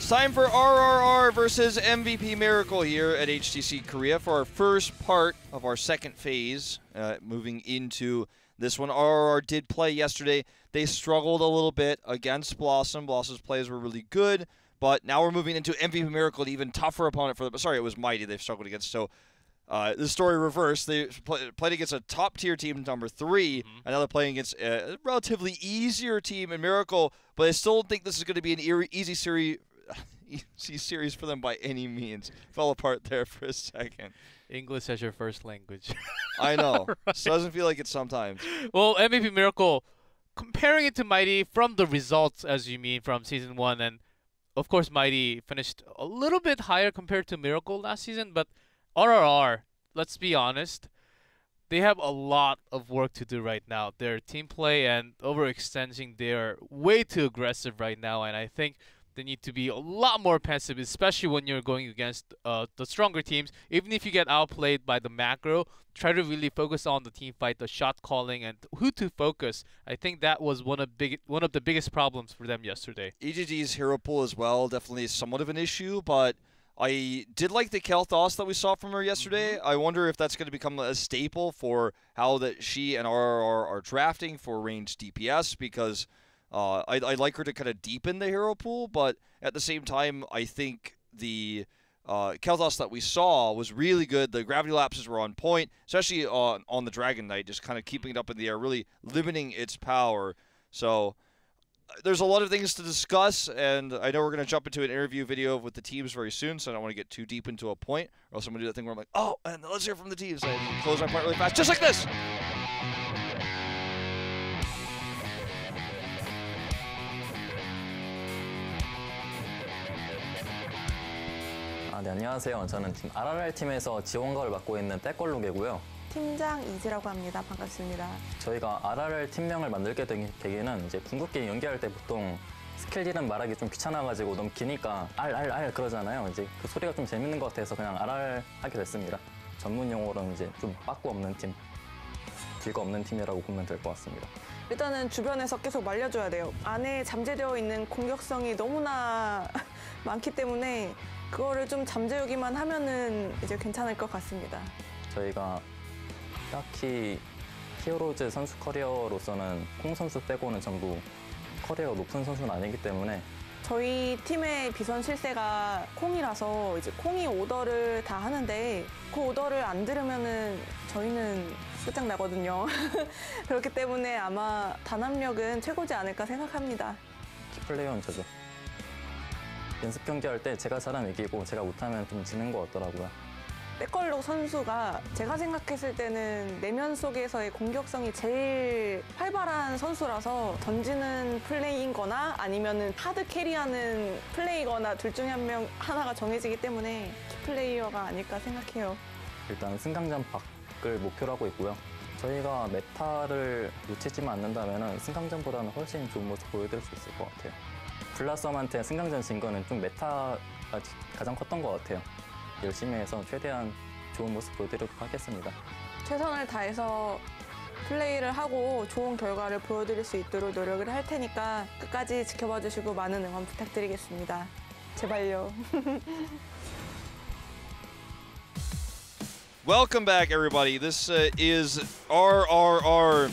time for RRR versus MVP Miracle here at HGC Korea for our first part of our second phase. Moving into this one, RRR did play yesterday. They struggled a little bit against Blossom. Blossom's plays were really good, but now we're moving into MVP Miracle, an even tougher opponent for them. Sorry, it was Mighty they've struggled against. So the story reversed. They played against a top-tier team, number 3, and now they're playing against a relatively easier team in Miracle, but I still don't think this is going to be an easy series for them by any means. Fell apart there for a second. English as your first language. I know. Right. So it doesn't feel like it sometimes. Well, MVP Miracle, comparing it to Mighty from the results, as you mean, from Season 1, and of course Mighty finished a little bit higher compared to Miracle last season, but RRR, let's be honest, they have a lot of work to do right now. Their team play and overextending, they're way too aggressive right now, and I think they need to be a lot more passive, especially when you're going against the stronger teams. Even if you get outplayed by the macro, try to really focus on the team fight, the shot calling, and who to focus. I think that was one of the biggest problems for them yesterday. EGG's hero pool as well, definitely somewhat of an issue, but I did like the Kel'Thas that we saw from her yesterday. I wonder if that's going to become a staple for how that she and RRR are drafting for ranged DPS, because I like her to kind of deepen the hero pool, but at the same time, I think the Kel'Thas that we saw was really good. The gravity lapses were on point, especially on the Dragon Knight, just kind of keeping it up in the air, really limiting its power. So there's a lot of things to discuss, and I know we're going to jump into an interview video with the teams very soon, so I don't want to get too deep into a point, or else I'm going to do that thing where I'm like, oh, and let's hear from the teams. I close my part really fast, just like this. 네, 안녕하세요. 저는 지금 RRR 팀에서 지원관을 맡고 있는 백걸록이고요. 팀장 이지라고 합니다. 반갑습니다. 저희가 RRR 팀명을 만들게 된 계기는 이제 궁극기 연기할 때 보통 스킬 딜은 말하기 좀 귀찮아가지고 너무 기니까 RRR 그러잖아요. 이제 그 소리가 좀 재밌는 것 같아서 그냥 RRR 하게 됐습니다. 전문 용어로는 이제 좀 빠꾸 없는 팀, 딜거 없는 팀이라고 보면 될 것 같습니다. 일단은 주변에서 계속 말려줘야 돼요. 안에 잠재되어 있는 공격성이 너무나 많기 때문에 그거를 좀 잠재우기만 하면은 이제 괜찮을 것 같습니다. 저희가 딱히 히어로즈 선수 커리어로서는 콩 선수 빼고는 전부 커리어가 높은 선수는 아니기 때문에 저희 팀의 비선 실세가 콩이라서 이제 콩이 오더를 다 하는데 그 오더를 안 들으면은 저희는 끝장나거든요. 그렇기 때문에 아마 단합력은 최고지 않을까 생각합니다. 키플레이어는 저죠. 연습 경기할 때 제가 잘하면 이기고 제가 못하면 좀 지는 것 같더라고요. 백걸록 선수가 제가 생각했을 때는 내면 속에서의 공격성이 제일 활발한 선수라서 던지는 플레이인 거나 아니면은 하드 캐리하는 플레이거나 둘 중에 하나가 정해지기 때문에 키플레이어가 아닐까 생각해요. 일단 승강전 밖을 목표로 하고 있고요. 저희가 메타를 놓치지만 않는다면 승강전보다는 훨씬 좋은 모습 보여드릴 수 있을 것 같아요. 블라썸한테 승강전 진 거는 좀 메타가 가장 컸던 것 같아요. 열심히 해서 최대한 좋은 모습 보여드리도록 하겠습니다. 최선을 다해서 플레이를 하고 좋은 결과를 보여드릴 수 있도록 노력을 할 테니까 끝까지 지켜봐 주시고 많은 응원 부탁드리겠습니다. 제발요. Welcome back, everybody. This is RRR,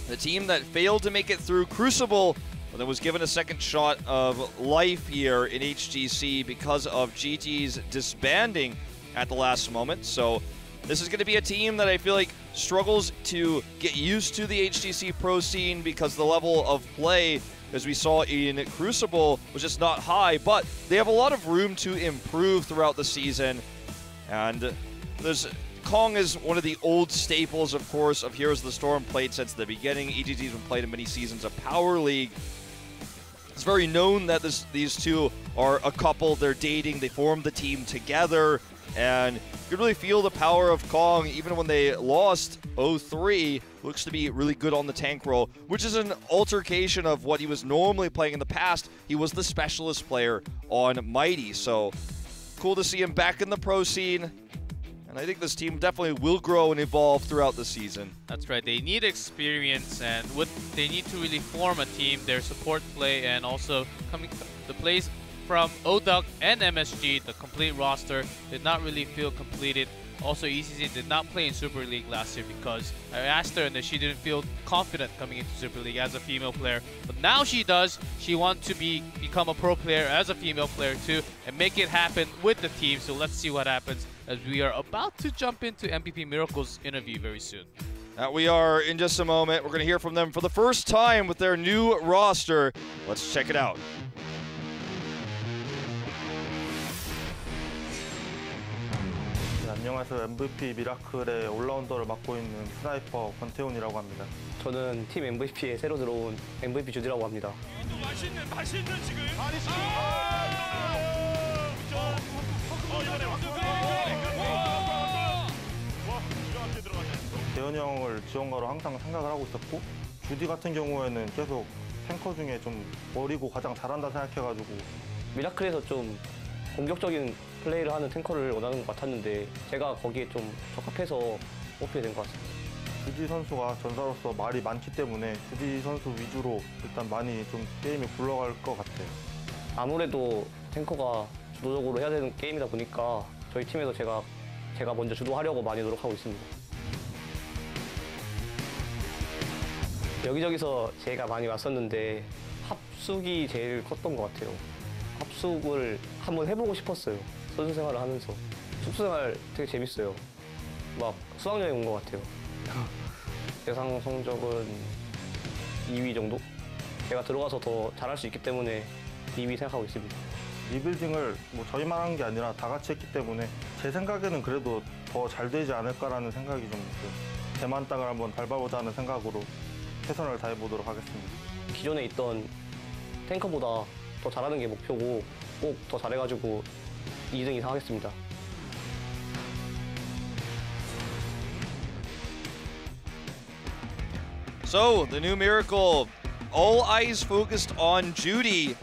the team that failed to make it through Crucible, but then was given a second shot of life here in HGC because of GT's disbanding at the last moment. So this is going to be a team that I feel like struggles to get used to the HGC pro scene because the level of play, as we saw in Crucible, was just not high, but they have a lot of room to improve throughout the season. And Kong is one of the old staples, of course, of Heroes of the Storm, played since the beginning. EGG's been played in many seasons of Power League. It's very known that these two are a couple. They're dating. They formed the team together. And you can really feel the power of Kong, even when they lost 0-3. Looks to be really good on the tank role, which is an altercation of what he was normally playing in the past. He was the specialist player on Mighty. So cool to see him back in the pro scene. And I think this team definitely will grow and evolve throughout the season. That's right. They need experience, and they need to really form a team. Their support play and also the plays from ODuck and MSG, the complete roster did not really feel completed. Also, ECC did not play in Super League last year because I asked her and that she didn't feel confident coming into Super League as a female player. But now she does. She wants to become a pro player as a female player too and make it happen with the team. So let's see what happens as we are about to jump into MVP Miracle's interview very soon. We are in just a moment. We're going to hear from them for the first time with their new roster. Let's check it out. 안녕하세요. MVP 미라클의 올라운더를 맡고 있는 스나이퍼 권태훈이라고 합니다. 저는 팀 MVP에 새로 들어온 MVP 주디라고 합니다. 맛있는 지금. 대현이 형을 지원가로 항상 생각을 하고 있었고 주디 같은 경우에는 계속 탱커 중에 좀 어리고 가장 잘한다 생각해가지고 미라클에서 좀 공격적인 플레이를 하는 탱커를 원하는 것 같았는데 제가 거기에 좀 적합해서 뽑히게 된 것 같습니다. 주디 선수가 전사로서 말이 많기 때문에 주디 선수 위주로 일단 많이 좀 게임이 굴러갈 것 같아요. 아무래도 탱커가 주도적으로 해야 되는 게임이다 보니까 저희 팀에서 제가 먼저 주도하려고 많이 노력하고 있습니다. 여기저기서 제가 많이 왔었는데 합숙이 제일 컸던 것 같아요. 합숙을 한번 해보고 싶었어요. 선수 생활을 하면서. 숙소 생활 되게 재밌어요. 막 수학여행 온 것 같아요. 예상 성적은 2위 정도? 제가 들어가서 더 잘할 수 있기 때문에 2위 생각하고 있습니다. 리빌딩을 뭐 저희만 한 게 아니라 다 같이 했기 때문에 제 생각에는 그래도 더 잘 되지 않을까라는 생각이 좀 있어요. 대만 땅을 한번 밟아보자는 생각으로 최선을 다해보도록 하겠습니다. 기존에 있던 탱커보다 더 잘하는 게 목표고 꼭 더 잘해가지고 2등 이상 하겠습니다. So, the new Miracle, all eyes focused on Judy.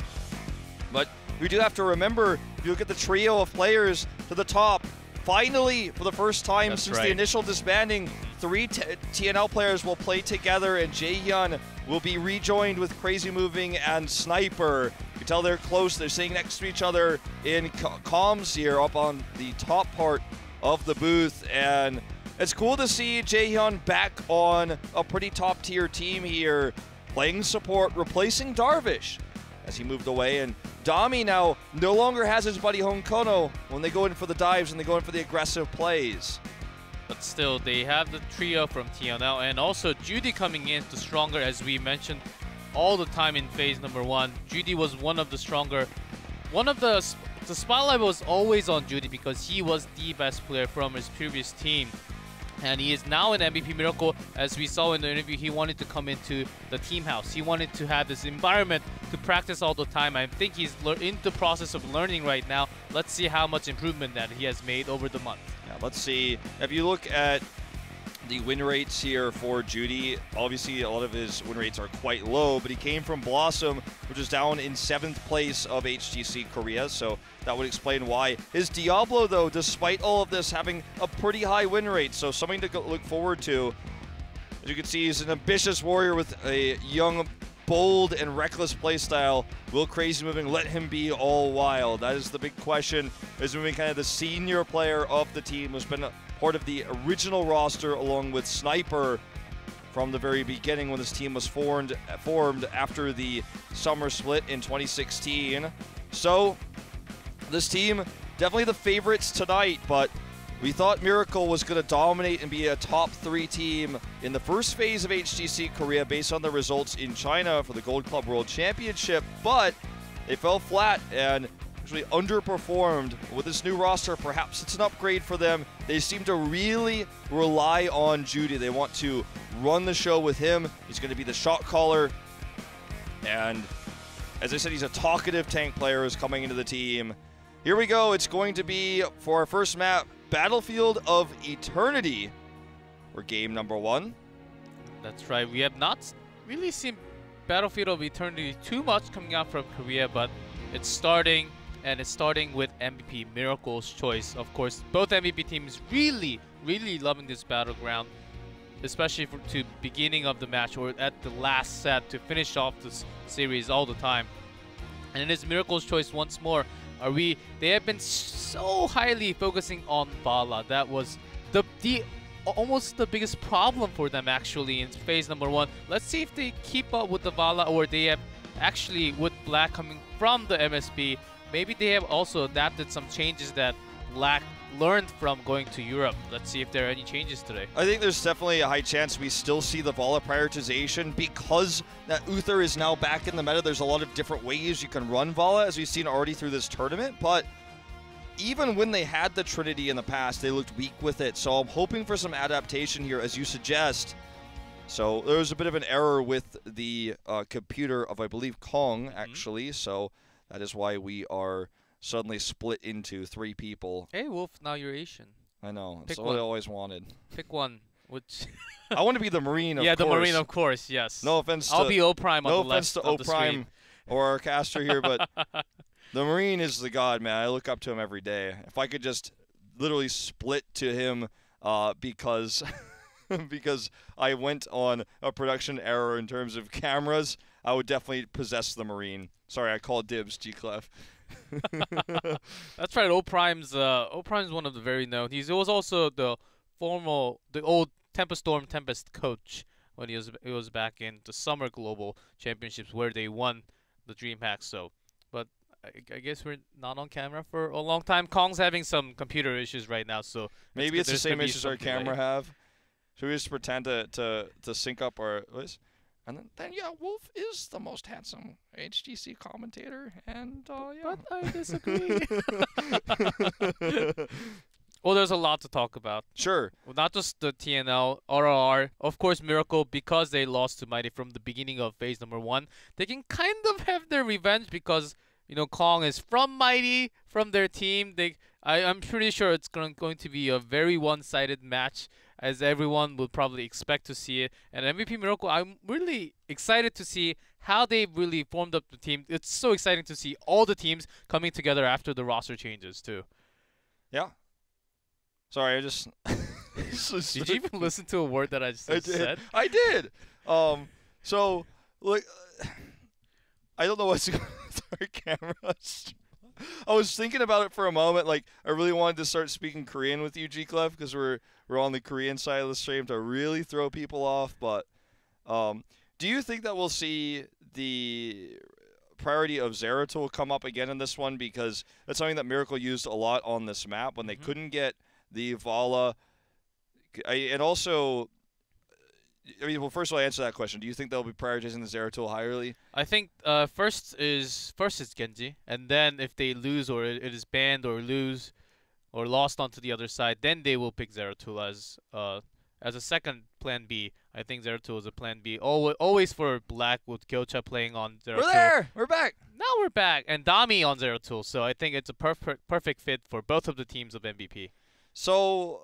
But we do have to remember, if you look at the trio of players to the top, finally, for the first time since the initial disbanding, 3 TNL players will play together, and Jaehyun will be rejoined with Crazy Moving and Sniper. You can tell they're close. They're sitting next to each other in comms here up on the top part of the booth. And it's cool to see Jaehyun back on a pretty top-tier team here, playing support, replacing Darvish as he moved away. And Dami now no longer has his buddy Honkono when they go in for the dives and they go in for the aggressive plays. But still, they have the trio from TNL, and also Judy coming in the stronger, as we mentioned all the time in phase number 1. Judy was one of the stronger. The spotlight was always on Judy because he was the best player from his previous team. And he is now in MVP Miracle. As we saw in the interview, he wanted to come into the team house. He wanted to have this environment to practice all the time. I think he's in the process of learning right now. Let's see how much improvement that he has made over the month. Yeah, let's see. If you look at the win rates here for Judy, obviously a lot of his win rates are quite low, but he came from Blossom, which is down in 7th place of HGC Korea, so that would explain why. His Diablo, though, despite all of this, having a pretty high win rate, so something to look forward to. As you can see, he's an ambitious warrior with a young, bold, and reckless playstyle. Will Crazy Moving let him be all wild? That is the big question. Is Moving kind of the senior player of the team, who's been part of the original roster along with Sniper from the very beginning when this team was formed after the summer split in 2016. So this team definitely the favorites tonight, but we thought Miracle was going to dominate and be a top 3 team in the first phase of HGC Korea based on the results in China for the Gold Club World Championship, but they fell flat and actually underperformed. With this new roster, perhaps it's an upgrade for them. They seem to really rely on Judy. They want to run the show with him. He's going to be the shot caller. And as I said, he's a talkative tank player who's coming into the team. Here we go. It's going to be, for our first map, Battlefield of Eternity, for game number 1. That's right. We have not really seen Battlefield of Eternity too much coming out from Korea, but it's starting. And it's starting with MVP Miracle's choice. Of course, both MVP teams really loving this battleground, especially to beginning of the match or at the last set to finish off this series all the time. And it is Miracle's choice once more. They have been so highly focusing on Vala. That was almost the biggest problem for them actually in phase number 1. Let's see if they keep up with the Vala, or they have actually, with Black coming from the MSB, maybe they have also adapted some changes that Black learned from going to Europe. Let's see if there are any changes today. I think there's definitely a high chance we still see the Vala prioritization because that Uther is now back in the meta. There's a lot of different ways you can run Vala, as we've seen already through this tournament, but even when they had the Trinity in the past, they looked weak with it. So I'm hoping for some adaptation here, as you suggest. So there was a bit of an error with the computer of, I believe, Kong, actually. So that is why we are suddenly split into 3 people. Hey, Wolf, now you're Asian. I know. Pick That's what I always wanted. Pick one. Which I want to be the Marine, of course. Yeah, the Marine, of course, yes. No offense to... I'll be O-Prime on the left. No offense to O-Prime or our caster here, but the Marine is the god, man. I look up to him every day. If I could just literally split to him because because I went on a production error in terms of cameras, I would definitely possess the Marine. Sorry, I called dibs, G-Clef. That's right. O-Prime's one of the very known. He was also the old Tempest coach when he was back in the Summer Global Championships where they won the DreamHack. So, but I guess we're not on camera for a long time. Kong's having some computer issues right now, so maybe it's the same issues our camera have. Should we just pretend to sync up our voice? And then yeah, Wolf is the most handsome HGC commentator, and yeah. But I disagree. Well, there's a lot to talk about. Sure. Well, not just the TNL, RRR, of course Miracle, because they lost to Mighty from the beginning of phase number 1. They can kind of have their revenge because, you know, Kong is from Mighty, from their team. I'm pretty sure it's going to be a very one-sided match, as everyone will probably expect to see it. And MVP Miracle, I'm really excited to see how they've really formed up the team. It's so exciting to see all the teams coming together after the roster changes too. Yeah. Sorry, I just... Did you even listen to a word that I just said? I did. So, look, I don't know what's going on with our cameras. I was thinking about it for a moment. Like, I really wanted to start speaking Korean with you, G-Clef, because we're on the Korean side of the stream to really throw people off. But do you think that we'll see the priority of Zeratul come up again in this one? Because that's something that Miracle used a lot on this map when they couldn't get the Vala. And also, I mean, well, first of all, answer that question. Do you think they'll be prioritizing the Zeratul highly? I think first is Genji, and then if they lose or it is banned or lose or lost onto the other side, then they will pick Zeratul as a second plan B. I think Zeratul is a plan B. Always for Black with Gyocha playing on Zeratul. We're there! We're back! Now we're back! And Dami on Zeratul, so I think it's a perfect fit for both of the teams of MVP. So,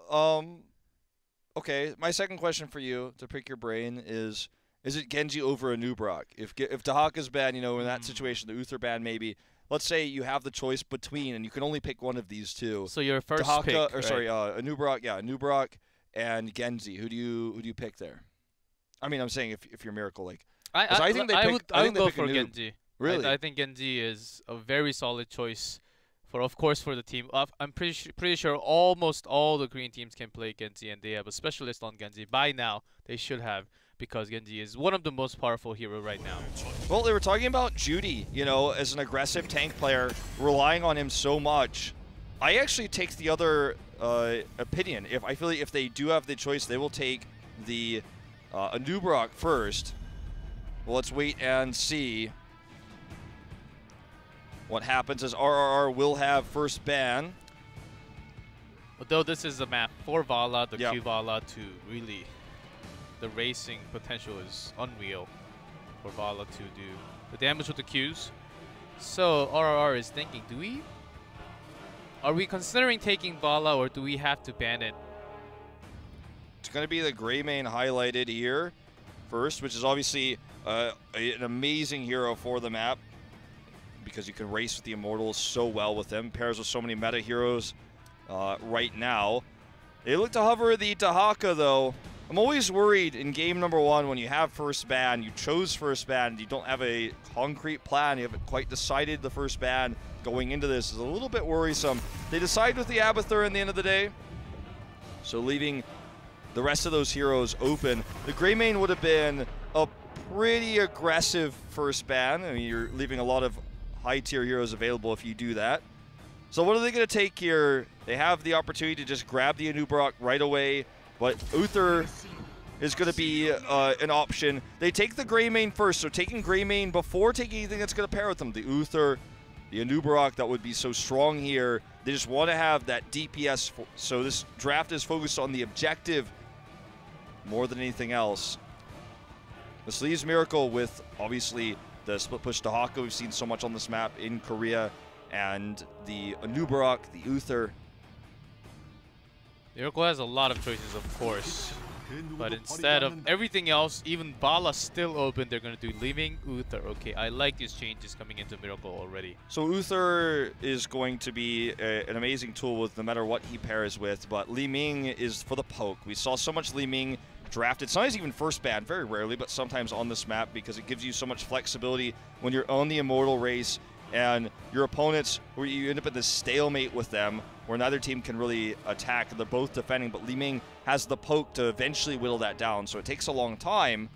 okay, my second question for you, to pick your brain, is it Genji over a Nubrock? If Dahaka's banned, you know, in that situation, the Uther ban maybe, let's say you have the choice between, and you can only pick one of these two. So your first Dahaka, pick, or right? sorry, a Nubrock, yeah, Nubrock and Genji. Who do you pick there? I mean, I'm saying if you're Miracle, like, I think they pick. I would go for Genji. Really? I think Genji is a very solid choice. Of course, for the team. I'm pretty sure almost all the Korean teams can play Genji, and they have a specialist on Genji. By now, they should have, because Genji is one of the most powerful hero right now. Well, they were talking about Judy, you know, as an aggressive tank player, relying on him so much. I actually take the other opinion. I feel like if they do have the choice, they will take the Nubrock first. Well, let's wait and see what happens, as RRR will have first ban. Although this is a map for Vala, the Yep. Q Vala, to really, the racing potential is unreal for Vala to do the damage with the Qs. So RRR is thinking, are we considering taking Vala, or do we have to ban it? It's going to be the Greymane highlighted here first, which is obviously an amazing hero for the map, because you can race with the Immortals so well with them. Pairs with so many meta heroes right now. They look to hover the Dahaka, though. I'm always worried in game number 1 when you have first ban, you chose first ban, you don't have a concrete plan, you haven't quite decided the first ban going into this is a little bit worrisome. They decide with the Abathur in the end of the day, so leaving the rest of those heroes open. The Greymane would have been a pretty aggressive first ban. I mean, you're leaving a lot of high-tier heroes available if you do that. So what are they going to take here? They have the opportunity to just grab the Anubarak right away, but Uther is going to be an option. They take the Greymane first, so taking Greymane before taking anything that's going to pair with them. The Uther, the Anubarak that would be so strong here. They just want to have that DPS, so this draft is focused on the objective more than anything else. This leaves Miracle with, obviously, the split push to Haka we've seen so much on this map in Korea, and the Anubarak, the Uther. Miracle has a lot of choices, of course. But instead of everything else, even Bala still open, they're going to do leaving Uther. Okay, I like these changes coming into Miracle already. So Uther is going to be an amazing tool with no matter what he pairs with, but Li Ming is for the poke. We saw so much Li Ming drafted, sometimes even first ban, very rarely, but sometimes on this map because it gives you so much flexibility when you're on the Immortal race and your opponents, where you end up in this stalemate with them where neither team can really attack. They're both defending, but Li Ming has the poke to eventually whittle that down. So it takes a long time,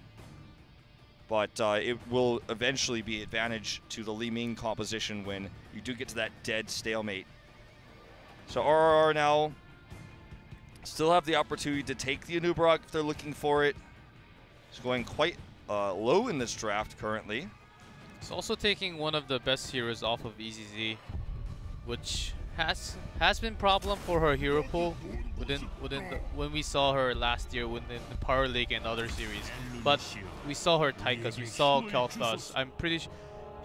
but it will eventually be advantage to the Li Ming composition when you do get to that dead stalemate. So RRR now still have the opportunity to take the Anubarak if they're looking for it. It's going quite low in this draft currently. It's also taking one of the best heroes off of EZZ, which has been problem for her hero pool when we saw her last year within the Power League and other series. But we saw her Taikas, we saw Kel'Thas. I'm pretty sure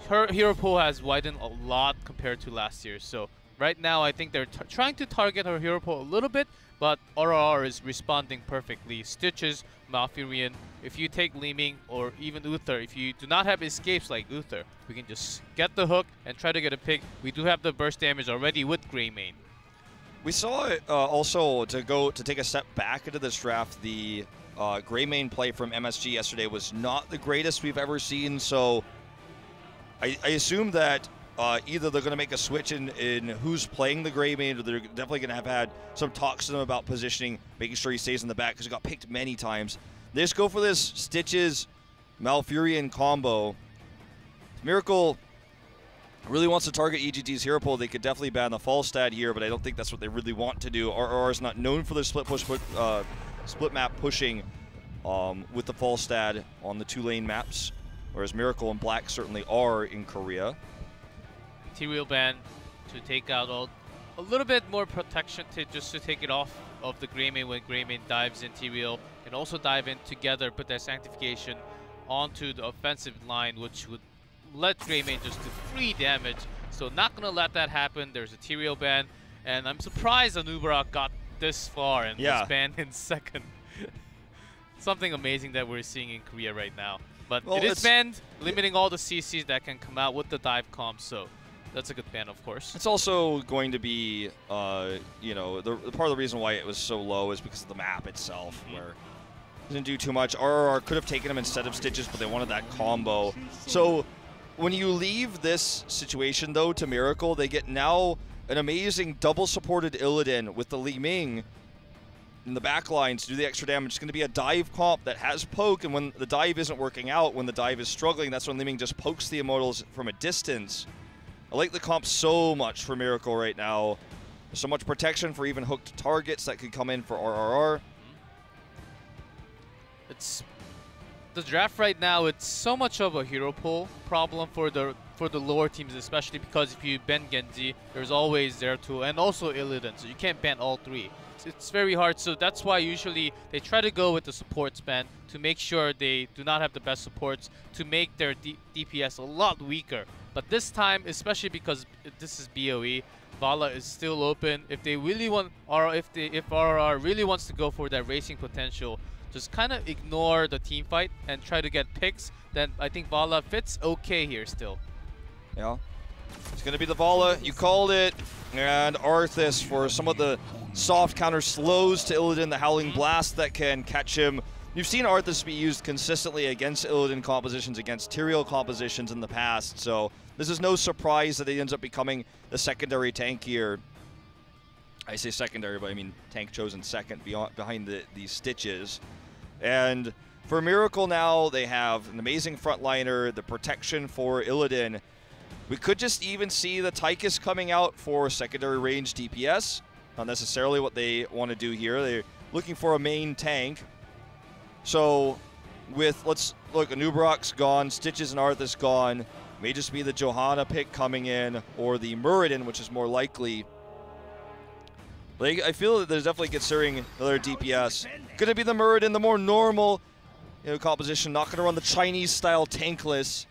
her hero pool has widened a lot compared to last year. So right now I think they're trying to target her hero pool a little bit, but RRR is responding perfectly. Stitches, Malfurion, if you take Li Ming or even Uther, if you do not have escapes like Uther, we can just get the hook and try to get a pick. We do have the burst damage already with Greymane. We saw it also to take a step back into this draft. The Greymane play from MSG yesterday was not the greatest we've ever seen, so I assume that either they're going to make a switch in who's playing the Greymane, or they're definitely going to have had some talks to them about positioning, making sure he stays in the back because he got picked many times. They just go for this Stitches Malfurion combo. If Miracle really wants to target EGT's hero pool, they could definitely ban the Falstad here, but I don't think that's what they really want to do. RRR is not known for their split map pushing with the Falstad on the 2-lane maps, whereas Miracle and Black certainly are in Korea. Material ban to take out a little bit more protection just to take it off of the Greymane when Greymane dives in T-Wheel, and also dive in together, put that Sanctification onto the offensive line, which would let Greymane just do free damage. So not gonna let that happen. There's a T-Wheel ban, and I'm surprised Anubarak got this far and was banned in second. Something amazing that we're seeing in Korea right now. But it is banned, limiting all the CCs that can come out with the dive comp, so that's a good ban, of course. It's also going to be, you know, the part of the reason why it was so low is because of the map itself, where it didn't do too much. RRR could have taken him instead of Stitches, but they wanted that combo. So when you leave this situation, though, to Miracle, they get now an amazing double-supported Illidan with the Li Ming in the back lines to do the extra damage. It's going to be a dive comp that has poke, and when the dive isn't working out, when the dive is struggling, that's when Li Ming just pokes the Immortals from a distance. I like the comp so much for Miracle right now. There's so much protection for even hooked targets that could come in for RRR. It's the draft right now. It's so much of a hero pool problem for the lower teams, especially because if you ban Genji, there's always Zeratul and also Illidan, so you can't ban all three. It's very hard, so that's why usually they try to go with the supports ban to make sure they do not have the best supports, to make their DPS a lot weaker. But this time, especially because this is BOE, Vala is still open. If they really want, or if RRR really wants to go for that racing potential, just kind of ignore the team fight and try to get picks, then I think Vala fits okay here still. Yeah. It's going to be the Vala. You called it. And Arthas for some of the soft counter slows to Illidan, the Howling Blast that can catch him. You've seen Arthas be used consistently against Illidan compositions, against Tyrael compositions in the past, so this is no surprise that he ends up becoming the secondary tank here. I say secondary, but I mean tank chosen second behind the Stitches. And for Miracle now, they have an amazing frontliner, the protection for Illidan. We could just even see the Tychus coming out for secondary range DPS. Not necessarily what they want to do here. They're looking for a main tank. So with, let's look, Anubarak's gone, Stitches and Arthas gone. May just be the Johanna pick coming in, or the Muradin, which is more likely. I feel that there's definitely considering another DPS. Gonna be the Muradin, the more normal composition. Not gonna run the Chinese-style tankless.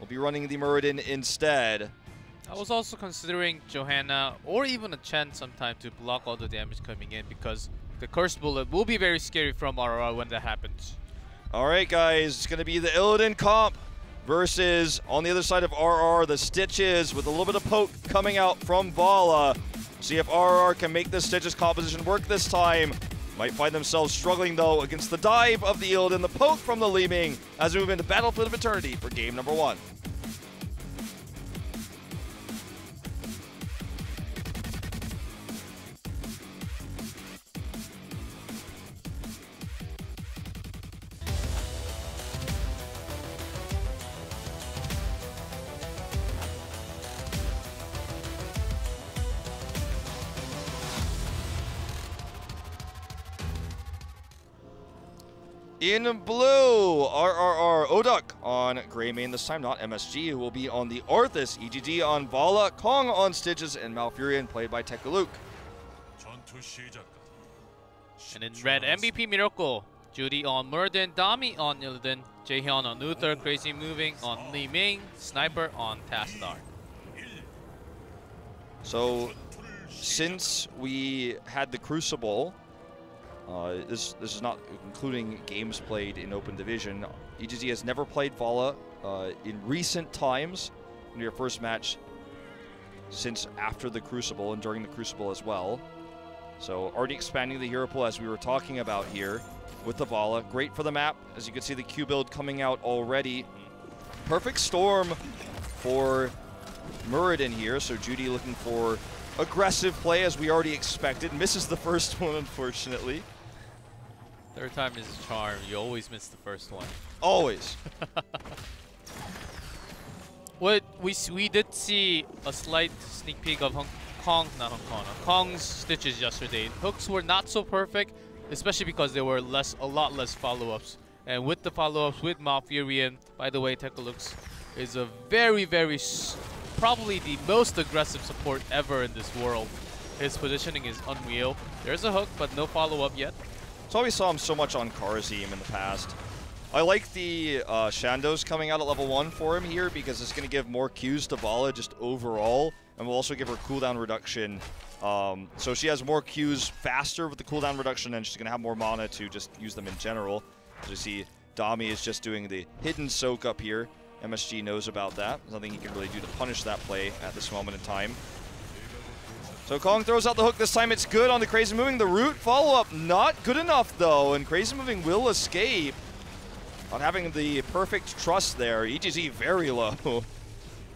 We'll be running the Muradin instead. I was also considering Johanna or even a Chen sometime to block all the damage coming in, because the Curse Bullet will be very scary from RRR when that happens. All right, guys, it's going to be the Illidan comp versus, on the other side of RRR, the Stitches with a little bit of poke coming out from Vala. See if RRR can make this Stitches composition work this time. Might find themselves struggling, though, against the dive of the Illidan, the poke from the Li Ming as we move into Battlefield of Eternity for game number 1. In blue, RRR Oduk on Grey Main this time, not MSG, who will be on the Arthas, EGG on Vala, Kong on Stitches, and Malfurion played by Tekuluk. And in red, MVP Miracle, Judy on Muradin, Dami on Illidan, Jaehyun on Uther, Crazy Moving on Li Ming, Sniper on Tastar. So, since we had the Crucible, this is not including games played in Open Division. EGZ has never played Vala in recent times in your first match since after the Crucible and during the Crucible as well. So already expanding the hero pool as we were talking about here with the Vala. Great for the map. As you can see, the Q build coming out already. Perfect storm for Muradin here. So Judy looking for aggressive play as we already expected. Misses the first one, unfortunately. Third time is a charm. You always miss the first one. Always. What we did see a slight sneak peek of Kong's Stitches yesterday. Hooks were not so perfect, especially because there were a lot less follow-ups. And with the follow-ups with Malfurion, by the way, Tekulux is a very, probably the most aggressive support ever in this world. His positioning is unreal. There's a hook, but no follow-up yet. That's why we saw him so much on Karazim in the past. I like the Shandos coming out at level 1 for him here because it's going to give more Qs to Vala just overall, and will also give her cooldown reduction. So she has more Qs faster with the cooldown reduction, and she's going to have more mana to just use them in general. As you see, Dami is just doing the hidden soak up here. MSG knows about that. There's nothing he can really do to punish that play at this moment in time. So Kong throws out the hook this time. It's good on the Crazy Moving. The root follow-up not good enough, though, and Crazy Moving will escape. Not having the perfect trust there. EGZ very low.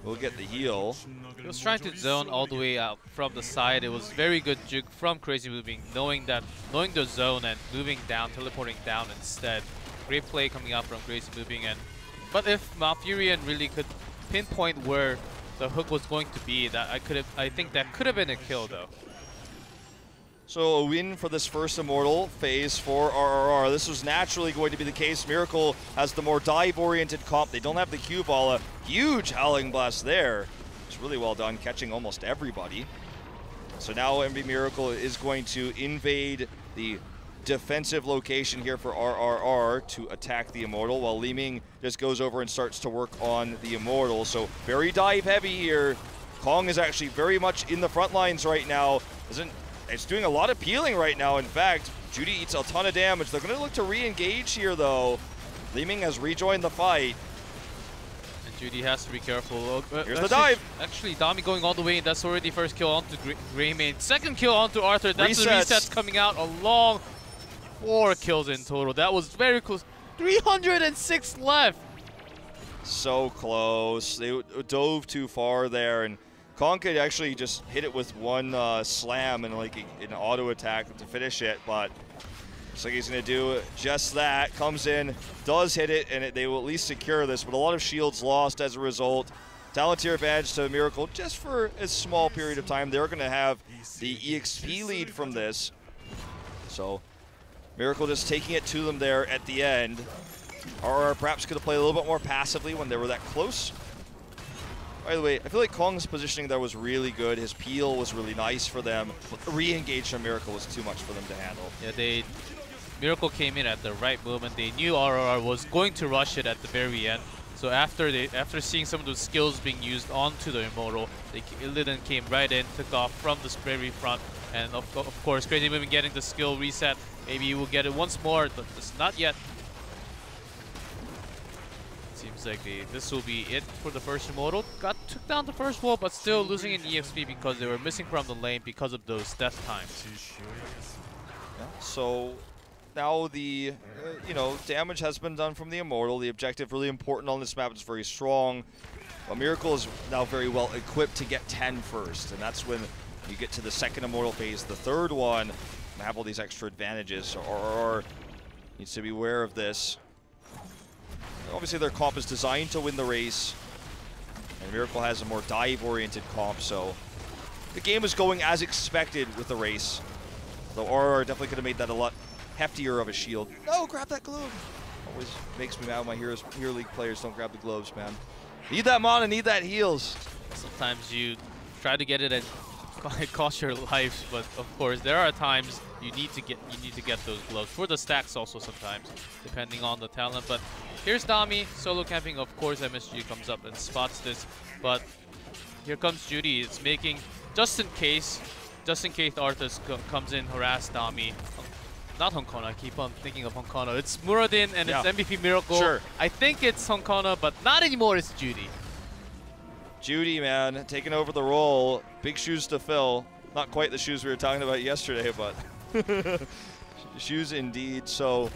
We'll get the heal. He was trying to zone all the way out from the side. It was very good juke from Crazy Moving, knowing the zone and moving down, teleporting down instead. Great play coming out from Crazy Moving. But if Malfurion really could pinpoint where the hook was going to be, I think that could have been a kill, though. So a win for this first Immortal phase for RRR. This was naturally going to be the case. Miracle has the more dive-oriented comp. They don't have the Q ball. A huge Howling Blast there. It's really well done, catching almost everybody. So now MV Miracle is going to invade the defensive location here for RRR to attack the Immortal, while Li Ming just goes over and starts to work on the Immortal. So very dive-heavy here. Kong is actually very much in the front lines right now. It's doing a lot of peeling right now. In fact, Judy eats a ton of damage. They're going to look to re-engage here, though. Li Ming has rejoined the fight. And Judy has to be careful. Here's the dive. Actually, Dami going all the way, and that's already first kill onto Greymane. Second kill onto Arthur. That's the resets coming out along. 4 kills in total. That was very close. 306 left. So close. They dove too far there, and Kong could actually just hit it with one slam and like an auto attack to finish it, but looks like he's going to do just that. Comes in, does hit it, and they will at least secure this, but a lot of shields lost as a result. Talent tier advantage to Miracle just for a small period of time. They're going to have the EXP lead from this. So Miracle just taking it to them there at the end. Or perhaps could have played a little bit more passively when they were that close. By the way, I feel like Kong's positioning there was really good. His peel was really nice for them. But the re-engage from Miracle was too much for them to handle. Yeah, Miracle came in at the right moment. They knew RRR was going to rush it at the very end. So after seeing some of those skills being used onto the Immortal, Illidan came right in, took off from the very front. And of course, Crazy Movement getting the skill reset. Maybe you will get it once more, but it's not yet. Seems like this will be it for the first Immortal. Took down the first wall, but still losing in EXP because they were missing from the lane because of those death times. Yeah, so now the damage has been done from the Immortal. The objective really important on this map. It's very strong. But Miracle is now very well equipped to get 10 first, and that's when you get to the second Immortal phase. The third one have all these extra advantages. RRR needs to be aware of this. Obviously, their comp is designed to win the race, and Miracle has a more dive-oriented comp, so the game was going as expected with the race. Though RRR definitely could have made that a lot heftier of a shield. No, grab that glove! Always makes me mad when my Hero League players don't grab the gloves, man. Need that mana, need that heals. Sometimes you try to get it and it costs your lives, but of course there are times you need to get those gloves for the stacks also sometimes, depending on the talent. But here's Dami solo camping. Of course MSG comes up and spots this, but here comes Judy. It's making just in case Arthas comes in, harass Dami. Not Honkona, I keep on thinking of Honkona. It's Muradin and it's MVP Miracle. Sure. I think it's Honkona, but not anymore, it's Judy. Judy, man, taking over the role. Big shoes to fill. Not quite the shoes we were talking about yesterday, but shoes indeed. So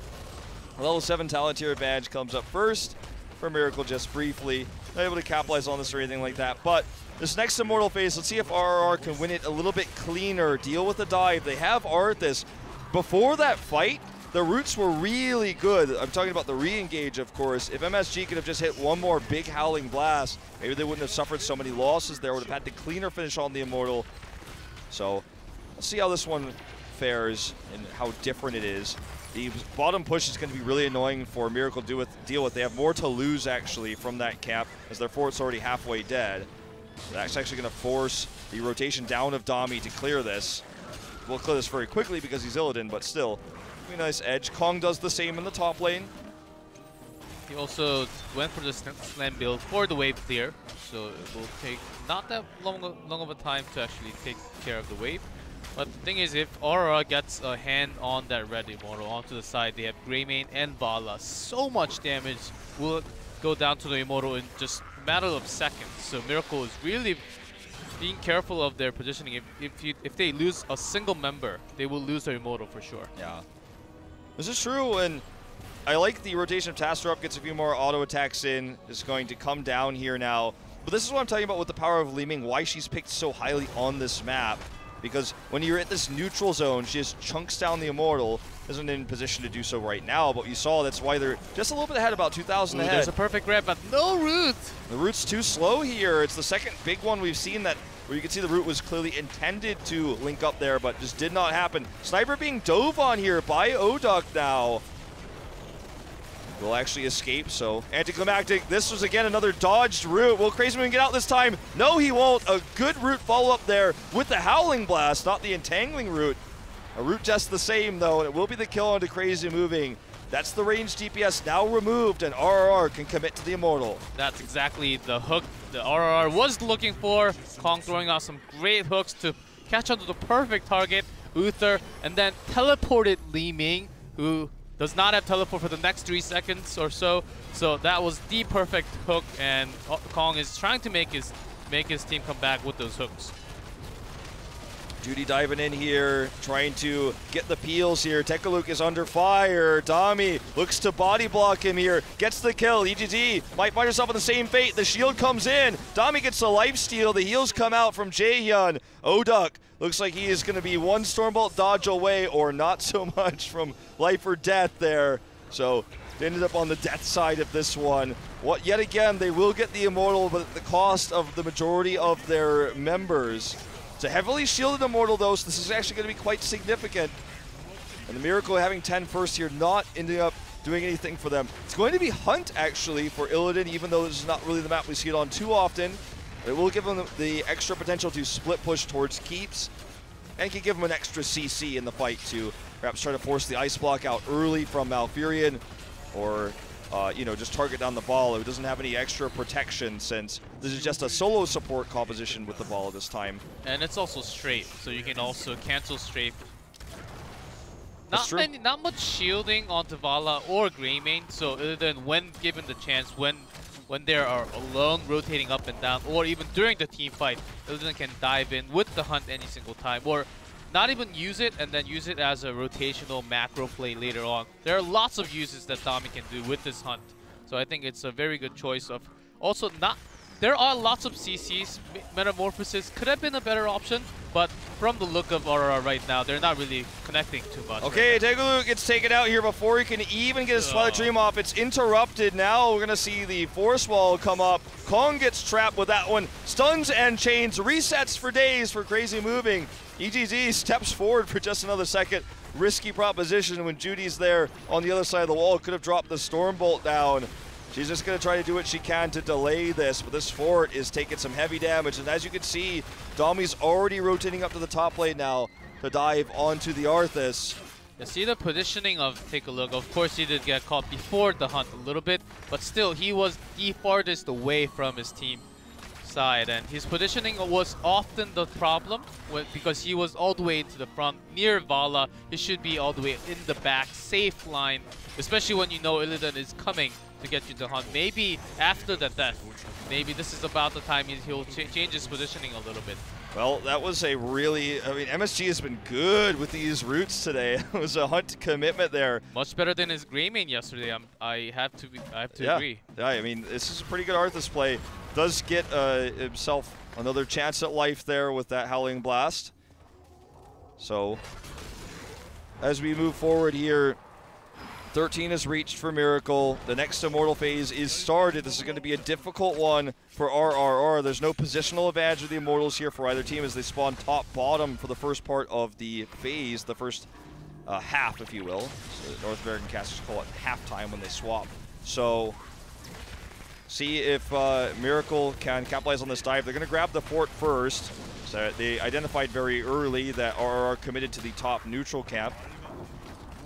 level 7 talent tier advantage comes up first for Miracle just briefly. Not able to capitalize on this or anything like that, but this next Immortal phase, let's see if RRR can win it a little bit cleaner, deal with the dive. They have Arthas. Before that fight, the roots were really good. I'm talking about the re-engage, of course. If MSG could have just hit one more big Howling Blast, maybe they wouldn't have suffered so many losses there. Would have had the cleaner finish on the Immortal. So let's see how this one fares and how different it is. The bottom push is going to be really annoying for Miracle to deal with. They have more to lose, actually, from that cap, as their fort's already halfway dead. That's actually going to force the rotation down of Dami to clear this. We'll clear this very quickly because he's Illidan, but still, a nice edge. Kong does the same in the top lane. He also went for the slam build for the wave clear, so it will take not that long of a time to actually take care of the wave. But the thing is, if RRR gets a hand on that red Immortal onto the side, they have Greymane and Bala. So much damage will go down to the Immortal in just a matter of seconds. So Miracle is really being careful of their positioning. If they lose a single member, they will lose their Immortal for sure. Yeah, this is true, and I like the rotation of Tastrop, gets a few more auto attacks in, is going to come down here now. But this is what I'm talking about with the power of Li Ming, why she's picked so highly on this map. Because when you're at this neutral zone, she just chunks down the Immortal. Isn't in position to do so right now, but you saw that's why they're just a little bit ahead, about 2,000 ahead. There's a perfect grab, but no root! The root's too slow here. It's the second big one we've seen that where you can see the root was clearly intended to link up there, but just did not happen. Sniper being dove on here by Oduck now. Will actually escape, so anticlimactic. This was again another dodged root. Will Crazy Moon get out this time? No, he won't. A good root follow-up there with the Howling Blast, not the entangling root. A root just the same though, and it will be the kill onto Crazy Moving. That's the range DPS now removed, and RRR can commit to the Immortal. That's exactly the hook the RRR was looking for. Kong throwing out some great hooks to catch onto the perfect target, Uther, and then teleported Li Ming, who does not have teleport for the next 3 seconds or so. So that was the perfect hook, and Kong is trying to make his team come back with those hooks. Judy diving in here, trying to get the peels here. Tekaluk is under fire. Dami looks to body block him here, gets the kill. EGZ might find herself in the same fate. The shield comes in. Dami gets the lifesteal. The heals come out from Jaehyun. Oduk looks like he is going to be one Stormbolt dodge away, or not so much, from life or death there. So they ended up on the death side of this one. Yet again, they will get the Immortal, but at the cost of the majority of their members. It's a heavily shielded Immortal, though, so this is actually going to be quite significant. And the Miracle having 10 first here, not ending up doing anything for them. It's going to be Hunt, actually, for Illidan, even though this is not really the map we see it on too often. It will give them the extra potential to split push towards keeps, and can give them an extra CC in the fight to perhaps try to force the Ice Block out early from Malfurion, or you know, just target down the ball. It doesn't have any extra protection, since this is just a solo support composition with the ball this time. And it's also strafe, so you can also cancel strafe. That's Not much shielding onto Vala or Greymane, so Illidan, when given the chance, when they are alone rotating up and down, or even during the team fight, Illidan can dive in with the Hunt any single time, or not even use it and then use it as a rotational macro play later on. There are lots of uses that Dami can do with this Hunt, so I think it's a very good choice of also not. There are lots of CCs. Metamorphosis could have been a better option, but from the look of RRR right now, they're not really connecting too much. Okay, right, Tegaloo gets taken out here before he can even get his Twilight Dream off. It's interrupted. Now we're going to see the Force Wall come up. Kong gets trapped with that one. Stuns and chains. Resets for days for Crazy Moving. EGZ steps forward for just another second. Risky proposition when Judy's there on the other side of the wall. Could have dropped the Stormbolt down. She's just going to try to do what she can to delay this, but this fort is taking some heavy damage. And as you can see, Dami's already rotating up to the top lane now to dive onto the Arthas. You see the positioning of Take a Look. Of course, he did get caught before the Hunt a little bit, but still, he was the farthest away from his team side, and his positioning was often the problem because he was all the way into the front near Vala. He should be all the way in the back, safe line, especially when you know Illidan is coming to get you to Hunt. Maybe after the death, maybe this is about the time he'll change his positioning a little bit. Well, that was a really, I mean, MSG has been good with these routes today. It was a Hunt commitment there. Much better than his Greymane yesterday. I have to agree. Yeah, I mean, this is a pretty good Arthas play. Does get himself another chance at life there with that Howling Blast. So, as we move forward here, 13 is reached for Miracle. The next Immortal phase is started. This is going to be a difficult one for RRR. There's no positional advantage of the Immortals here for either team as they spawn top-bottom for the first part of the phase, the first half, if you will. So North American casters call it halftime when they swap. So, see if Miracle can capitalize on this dive. They're going to grab the fort first. So they identified very early that RRR committed to the top neutral camp.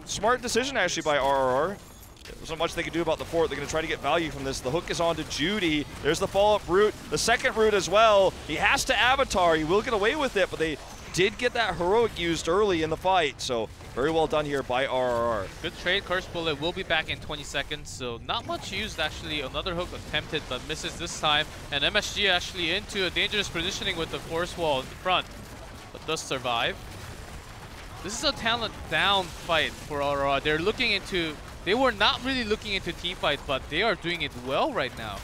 Smart decision, actually, by RRR. There wasn't much they could do about the fort. They're going to try to get value from this. The hook is on to Judy. There's the follow-up route. The second route as well. He has to Avatar. He will get away with it, but they did get that heroic used early in the fight. So very well done here by RRR. Good trade. Curse Bullet will be back in 20 seconds. So not much used, actually. Another hook attempted, but misses this time. And MSG actually into a dangerous positioning with the Force Wall in front, but does survive. This is a talent down fight for RRR. They're looking into, they were not really looking into team fight, but they are doing it well right now.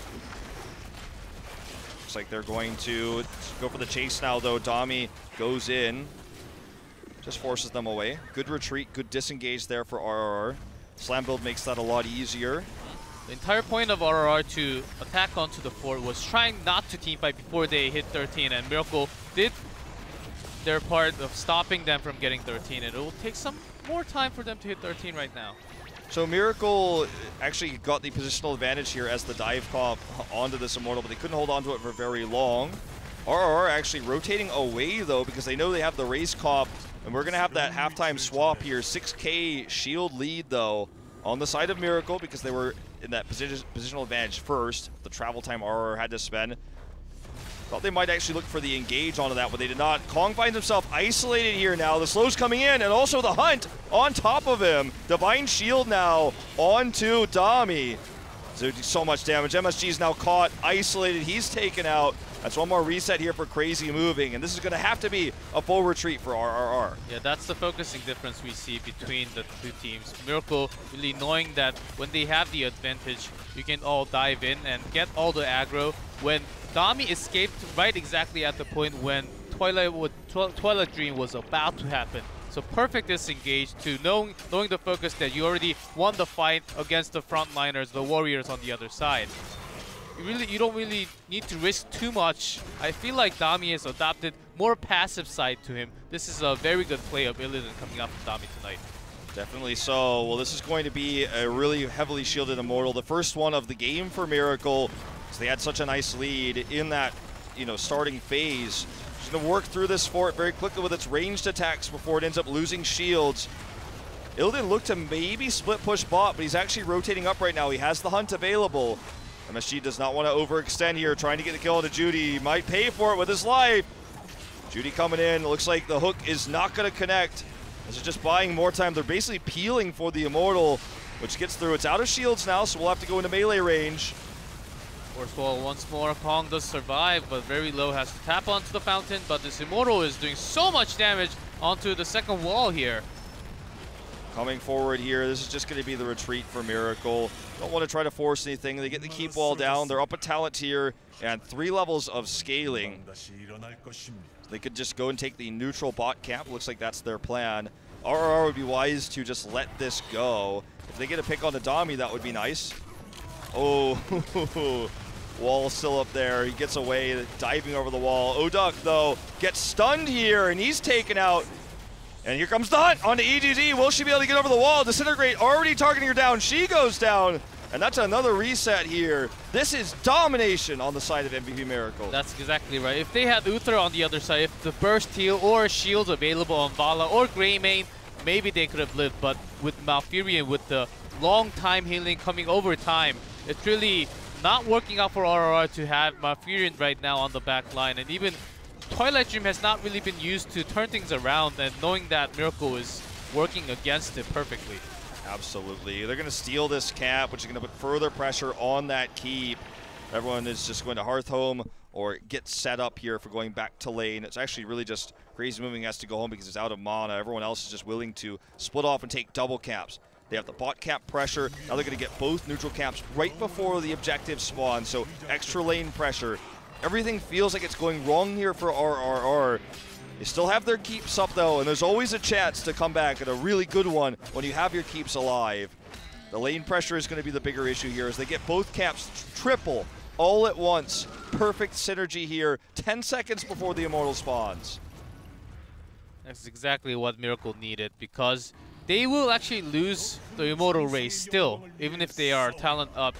Looks like they're going to go for the chase now, though. Dami goes in, just forces them away. Good retreat, good disengage there for RRR. Slam build makes that a lot easier. The entire point of RRR to attack onto the fort was trying not to team fight before they hit 13, and Miracle did their part of stopping them from getting 13, and it will take some more time for them to hit 13 right now. So Miracle actually got the positional advantage here as the dive comp onto this Immortal, but they couldn't hold on to it for very long. RRR actually rotating away, though, because they know they have the race comp, and we're going to have that halftime swap here. 6K shield lead, though, on the side of Miracle, because they were in that positional advantage first. The travel time RRR had to spend. Thought they might actually look for the engage onto that, but they did not. Kong finds himself isolated here now. The slow's coming in, and also the hunt on top of him. Divine Shield now onto Dami. So much damage. MSG is now caught, isolated. He's taken out. That's one more reset here for Crazy moving, and this is going to have to be a full retreat for RRR. Yeah, that's the focusing difference we see between the two teams. Miracle really knowing that when they have the advantage, you can all dive in and get all the aggro. When Dami escaped right exactly at the point when Twilight Dream was about to happen. So perfect disengage to knowing the focus that you already won the fight against the frontliners, the warriors on the other side. You don't really need to risk too much. I feel like Dami has adopted more passive side to him. This is a very good play of Illidan coming out from Dami tonight. Definitely so. Well, this is going to be a really heavily shielded Immortal. The first one of the game for Miracle. So they had such a nice lead in that, starting phase. She's going to work through this fort very quickly with its ranged attacks before it ends up losing shields. Illidan looked to maybe split push bot, but he's actually rotating up right now. He has the hunt available. MSG does not want to overextend here, trying to get the kill into Judy. He might pay for it with his life. Judy coming in. Looks like the hook is not going to connect. This is just buying more time. They're basically peeling for the Immortal, which gets through. It's out of shields now, so we'll have to go into melee range. Force wall once more. Kong does survive, but very low. Has to tap onto the fountain, but this Immortal is doing so much damage onto the second wall here. Coming forward here, this is just going to be the retreat for Miracle. Don't want to try to force anything. They get the keep wall down. They're up a talent tier and 3 levels of scaling. They could just go and take the neutral bot cap. Looks like that's their plan. RRR would be wise to just let this go. If they get a pick on the Dami, that would be nice. Oh, wall still up there. He gets away, diving over the wall. Oduk, though, gets stunned here, and he's taken out. And here comes the hunt onto HGC. Will she be able to get over the wall? Disintegrate already targeting her down. She goes down. And that's another reset here. This is domination on the side of MVP Miracle. That's exactly right. If they had Uther on the other side, if the burst heal or shields available on Vala or Greymane, maybe they could have lived. But with Malfurion, with the long time healing coming over time, it's really not working out for RRR to have Malfurion right now on the back line. And even Twilight Dream has not really been used to turn things around, and knowing that Miracle is working against it perfectly. Absolutely. They're going to steal this cap, which is going to put further pressure on that keep. Everyone is just going to Hearth Home or get set up here for going back to lane. It's actually really just Crazy Moving has to go home because it's out of mana. Everyone else is just willing to split off and take double caps. They have the bot cap pressure. Now they're going to get both neutral caps right before the objective spawn, so extra lane pressure. Everything feels like it's going wrong here for RRR. They still have their keeps up though, and there's always a chance to come back at a really good one when you have your keeps alive. The lane pressure is going to be the bigger issue here as they get both caps triple all at once. Perfect synergy here, 10 seconds before the Immortal spawns. That's exactly what Miracle needed, because they will actually lose the Immortal race still, even if they are talent up.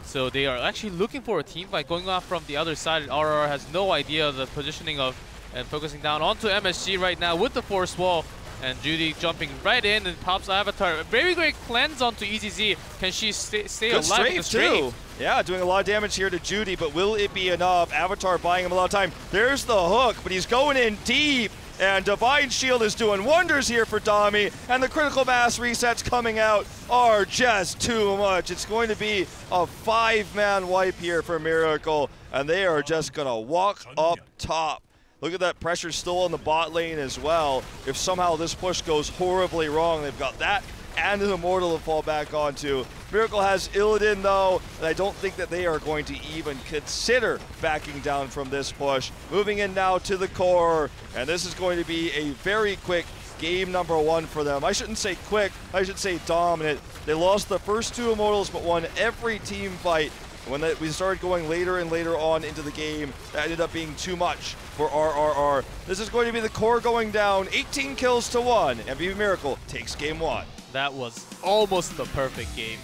So they are actually looking for a team fight going off from the other side. RRR has no idea of the positioning of and focusing down onto MSG right now with the force wall. And Judy jumping right in and pops Avatar. A very great cleanse onto EZZ. Can she stay alive with the strafe? Too. Yeah, doing a lot of damage here to Judy, but will it be enough? Avatar buying him a lot of time. There's the hook, but he's going in deep. And Divine Shield is doing wonders here for Dami. And the critical mass resets coming out are just too much. It's going to be a 5-man wipe here for Miracle. And they are just going to walk up top. Look at that pressure still on the bot lane as well. If somehow this push goes horribly wrong, they've got that and an Immortal to fall back onto. Miracle has Illidan though, and I don't think that they are going to even consider backing down from this push. Moving in now to the core, and this is going to be a very quick game number 1 for them. I shouldn't say quick, I should say dominant. They lost the first 2 Immortals, but won every team fight. When we started going later and later on into the game, that ended up being too much for RRR. This is going to be the core going down, 18 kills to 1. MVP Miracle takes game 1. That was almost the perfect game.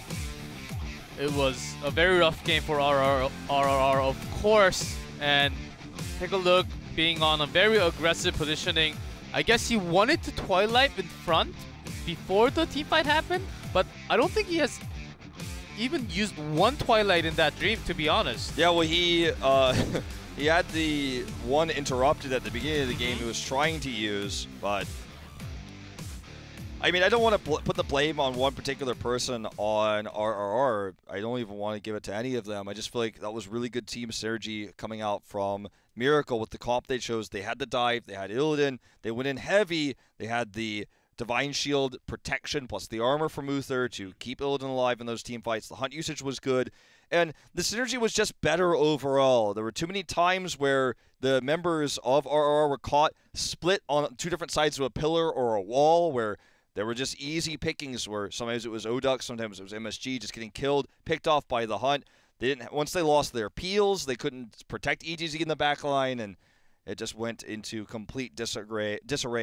It was a very rough game for RRR, of course. And take a look, being on a very aggressive positioning. I guess he wanted to Twilight in front before the teamfight happened, but I don't think he has even used one Twilight in that dream, to be honest. Yeah, well, he He had the one interrupted at the beginning of the game he was trying to use, but I mean, I don't want to put the blame on one particular person on RRR. I don't even want to give it to any of them. I just feel like that was really good team synergy coming out from Miracle with the comp they chose. They had the dive, they had Illidan, they went in heavy, they had the Divine Shield protection plus the armor from Uther to keep Illidan alive in those team fights. The hunt usage was good, and the synergy was just better overall. There were too many times where the members of RRR were caught split on two different sides of a pillar or a wall where there were just easy pickings where sometimes it was Odux, sometimes it was MSG just getting killed, picked off by the hunt. They didn't. Once they lost their peels, they couldn't protect EGZ in the back line, and it just went into complete disarray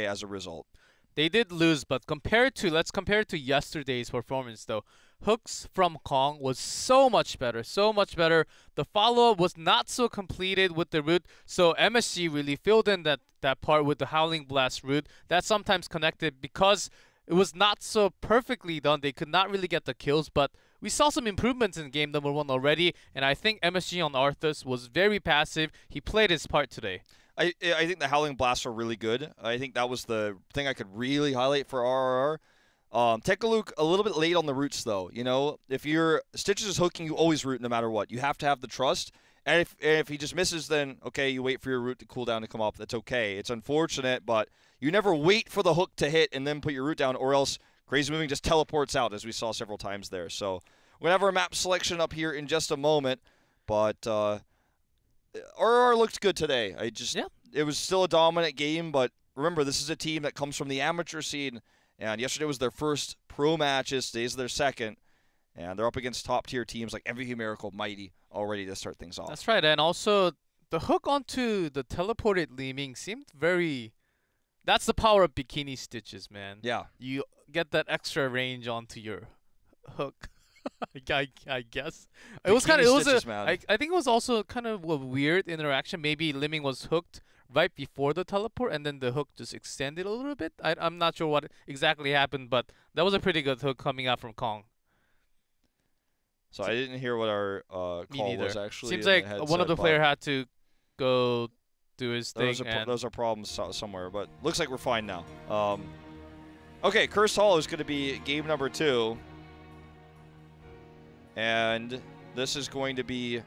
as a result. They did lose, but let's compare it to yesterday's performance though. Hooks from Kong was so much better, so much better. The follow-up was not so completed with the root, so MSG really filled in that part with the Howling Blast root. That sometimes connected because it was not so perfectly done. They could not really get the kills, but we saw some improvements in game number 1 already, and I think MSG on Arthas was very passive. He played his part today. I think the Howling Blasts are really good. I think that was the thing I could really highlight for RRR. Take a look a little bit late on the roots, though. You know, if your Stitches is hooking, you always root no matter what. You have to have the trust. And if he just misses, then, okay, you wait for your root to cool down to come up. That's okay. It's unfortunate, but you never wait for the hook to hit and then put your root down, or else Crazy Moving just teleports out, as we saw several times there. So we're going to have our map selection up here in just a moment, but RRR looked good today. It was still a dominant game, but remember, this is a team that comes from the amateur scene, and yesterday was their first pro matches, today's their second, and they're up against top-tier teams like MVP Miracle, Mighty, already to start things off. That's right, and also the hook onto the teleported Li Ming seemed very... That's the power of Bikini Stitches, man. Yeah. You get that extra range onto your hook. I guess it was kind of. I think it was also kind of a weird interaction. Maybe Li Ming was hooked right before the teleport, and then the hook just extended a little bit. I'm not sure what exactly happened, but that was a pretty good hook coming out from Kong. So I didn't hear what our call was actually. Seems like one of the player had to go do his thing. Those are problems somewhere, but looks like we're fine now. Okay, Cursed Hall is going to be game number 2. And this is going to be